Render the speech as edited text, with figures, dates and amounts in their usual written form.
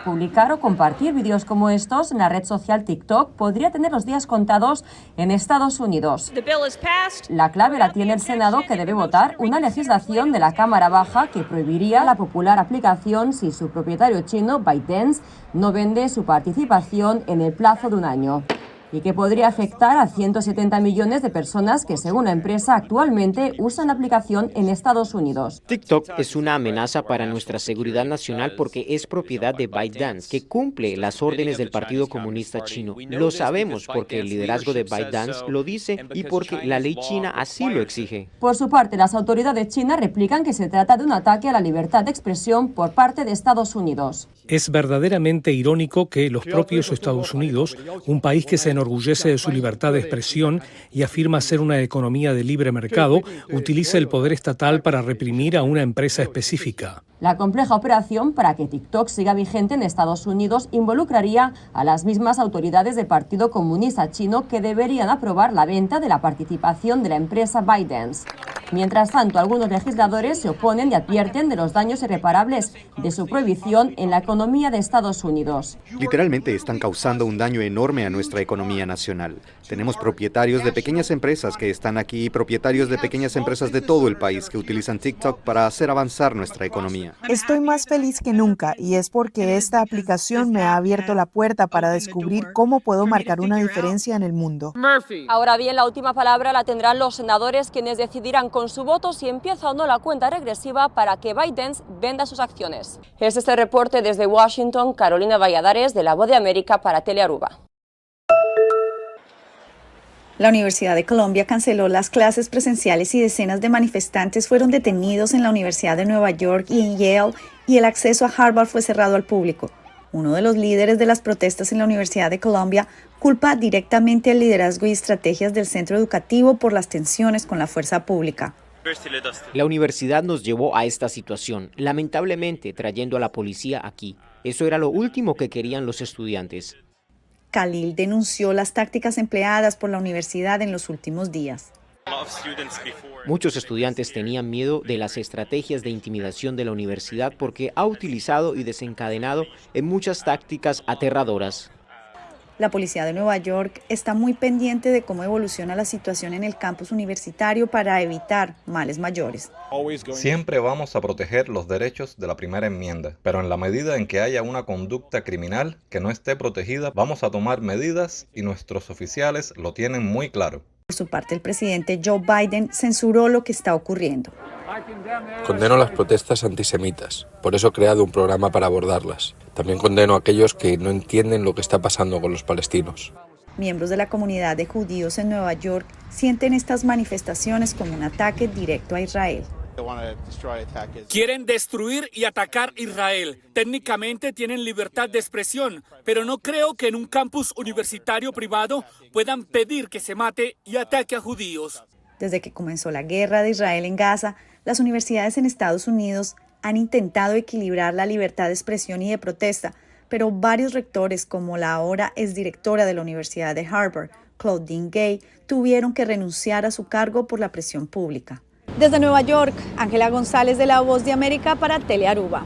Publicar o compartir vídeos como estos en la red social TikTok podría tener los días contados en Estados Unidos. La clave la tiene el Senado, que debe votar una legislación de la Cámara Baja que prohibiría la popular aplicación si su propietario chino, ByteDance, no vende su participación en el plazo de un año, y que podría afectar a 170 millones de personas que, según la empresa, actualmente usan la aplicación en Estados Unidos. TikTok es una amenaza para nuestra seguridad nacional porque es propiedad de ByteDance, que cumple las órdenes del Partido Comunista Chino. Lo sabemos porque el liderazgo de ByteDance lo dice y porque la ley china así lo exige. Por su parte, las autoridades chinas replican que se trata de un ataque a la libertad de expresión por parte de Estados Unidos. Es verdaderamente irónico que los propios Estados Unidos, un país que se enorgullece de su libertad de expresión y afirma ser una economía de libre mercado, utilice el poder estatal para reprimir a una empresa específica. La compleja operación para que TikTok siga vigente en Estados Unidos involucraría a las mismas autoridades del Partido Comunista Chino, que deberían aprobar la venta de la participación de la empresa ByteDance. Mientras tanto, algunos legisladores se oponen y advierten de los daños irreparables de su prohibición en la economía de Estados Unidos. Literalmente están causando un daño enorme a nuestra economía nacional. Tenemos propietarios de pequeñas empresas que están aquí y propietarios de pequeñas empresas de todo el país que utilizan TikTok para hacer avanzar nuestra economía. Estoy más feliz que nunca, y es porque esta aplicación me ha abierto la puerta para descubrir cómo puedo marcar una diferencia en el mundo. Ahora bien, la última palabra la tendrán los senadores, quienes decidirán con su voto si empieza o no la cuenta regresiva para que ByteDance venda sus acciones. Es este reporte desde Washington, Carolina Valladares, de La Voz de América para Telearuba. La Universidad de Colombia canceló las clases presenciales y decenas de manifestantes fueron detenidos en la Universidad de Nueva York y en Yale, y el acceso a Harvard fue cerrado al público. Uno de los líderes de las protestas en la Universidad de Colombia culpa directamente al liderazgo y estrategias del centro educativo por las tensiones con la fuerza pública. La universidad nos llevó a esta situación, lamentablemente trayendo a la policía aquí. Eso era lo último que querían los estudiantes. Khalil denunció las tácticas empleadas por la universidad en los últimos días. Muchos estudiantes tenían miedo de las estrategias de intimidación de la universidad porque ha utilizado y desencadenado en muchas tácticas aterradoras. La policía de Nueva York está muy pendiente de cómo evoluciona la situación en el campus universitario para evitar males mayores. Siempre vamos a proteger los derechos de la primera enmienda, pero en la medida en que haya una conducta criminal que no esté protegida, vamos a tomar medidas y nuestros oficiales lo tienen muy claro. Por su parte, el presidente Joe Biden censuró lo que está ocurriendo. Condeno las protestas antisemitas, por eso he creado un programa para abordarlas. También condeno a aquellos que no entienden lo que está pasando con los palestinos. Miembros de la comunidad de judíos en Nueva York sienten estas manifestaciones como un ataque directo a Israel. Quieren destruir y atacar Israel. Técnicamente tienen libertad de expresión, pero no creo que en un campus universitario privado puedan pedir que se mate y ataque a judíos. Desde que comenzó la guerra de Israel en Gaza, las universidades en Estados Unidos han intentado equilibrar la libertad de expresión y de protesta, pero varios rectores, como la ahora exdirectora de la Universidad de Harvard, Claudine Gay, tuvieron que renunciar a su cargo por la presión pública. Desde Nueva York, Ángela González, de La Voz de América para Telearuba.